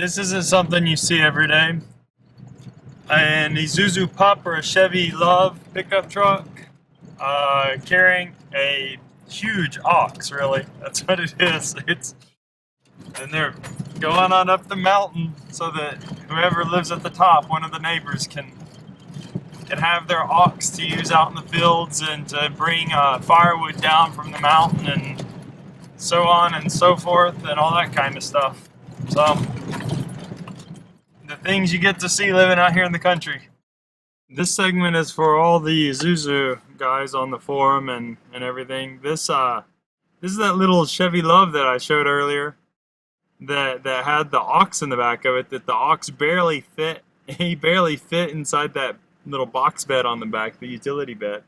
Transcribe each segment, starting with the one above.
This isn't something you see every day. An Isuzu Pup or a Chevy Love pickup truck carrying a huge ox, really. That's what it is. And they're going on up the mountain so that whoever lives at the top, one of the neighbors, can have their ox to use out in the fields and to bring firewood down from the mountain and so on and so forth and all that kind of stuff. So, the things you get to see living out here in the country. This segment is for all the Isuzu guys on the forum and everything. This is that little Chevy Love that I showed earlier that had the ox in the back of it, that the ox barely fit. He barely fit inside that little box bed on the back, the utility bed.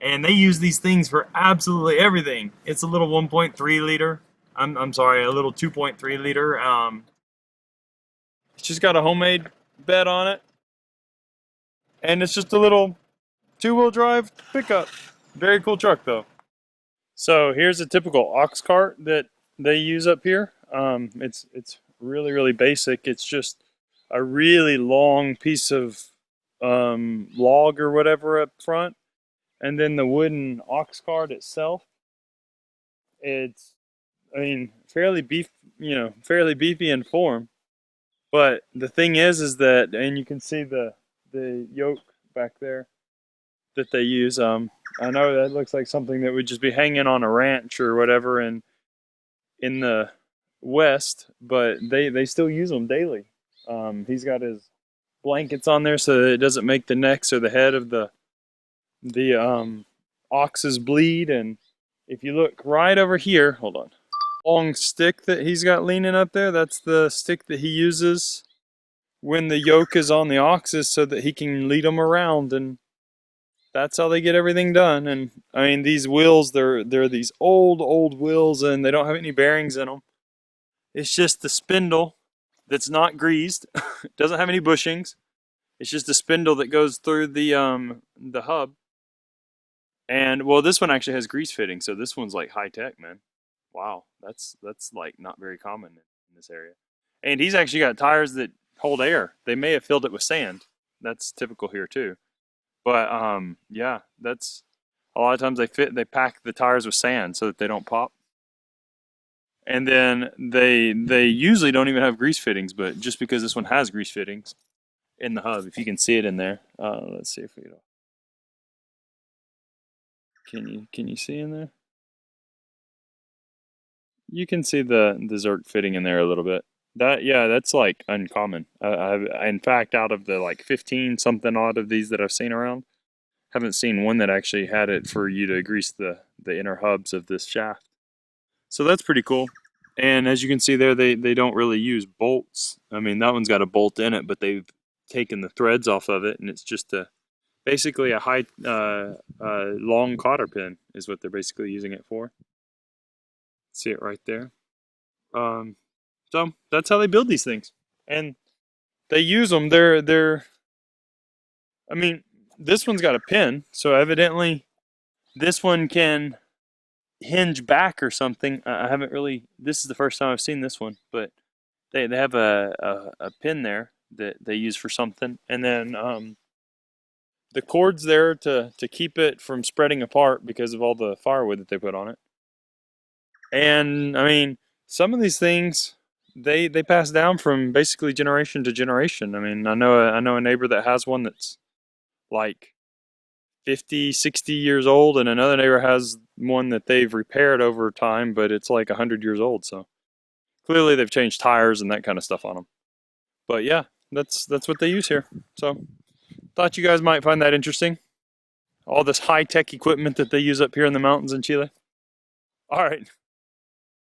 And they use these things for absolutely everything. It's a little 1.3 liter. I'm sorry, a little 2.3 liter. It's just got a homemade bed on it. And it's just a little two-wheel drive pickup. Very cool truck though. So here's a typical ox cart that they use up here. It's really basic. It's just a really long piece of log or whatever up front, and then the wooden ox cart itself. It's, fairly beefy in form. But the thing is that, and you can see the yoke back there that they use. I know that looks like something that would just be hanging on a ranch or whatever in the West, but they still use them daily. He's got his blankets on there so that it doesn't make the necks or the head of the oxes bleed. And if you look right over here, hold on, long stick that he's got leaning up there, that's the stick that he uses when the yoke is on the oxes so that he can lead them around, and that's how they get everything done. And these wheels, they're these old wheels, and they don't have any bearings in them. It's just the spindle that's not greased. It doesn't have any bushings. It's just a spindle that goes through the hub. And well, this one actually has grease fitting, so this one's like high tech, man. Wow, that's like not very common in this area. And he's actually got tires that hold air. They may have filled it with sand. That's typical here too. But yeah, that's a lot of times they pack the tires with sand so that they don't pop. And then they usually don't even have grease fittings, but just because this one has grease fittings in the hub, if you can see it in there. Let's see if we can you see in there? You can see the Zerk fitting in there a little bit. That's like uncommon. In fact, out of the like 15 something odd of these that I've seen around, haven't seen one that actually had it for you to grease the inner hubs of this shaft. So that's pretty cool. And as you can see there, they don't really use bolts. That one's got a bolt in it, but they've taken the threads off of it, and it's just basically a high long cotter pin is what they're basically using it for. See it right there. So that's how they build these things, and they use them. This one's got a pin, so evidently this one can hinge back or something. I haven't really. This is the first time I've seen this one, but they have a pin there that they use for something, and then the cord's there to keep it from spreading apart because of all the firewood that they put on it. And some of these things they pass down from basically generation to generation. I know a neighbor that has one that's like 50, 60 years old, and another neighbor has one that they've repaired over time, but it's like 100 years old. So clearly they've changed tires and that kind of stuff on them. But yeah, that's what they use here. So thought you guys might find that interesting. All this high-tech equipment that they use up here in the mountains in Chile. All right.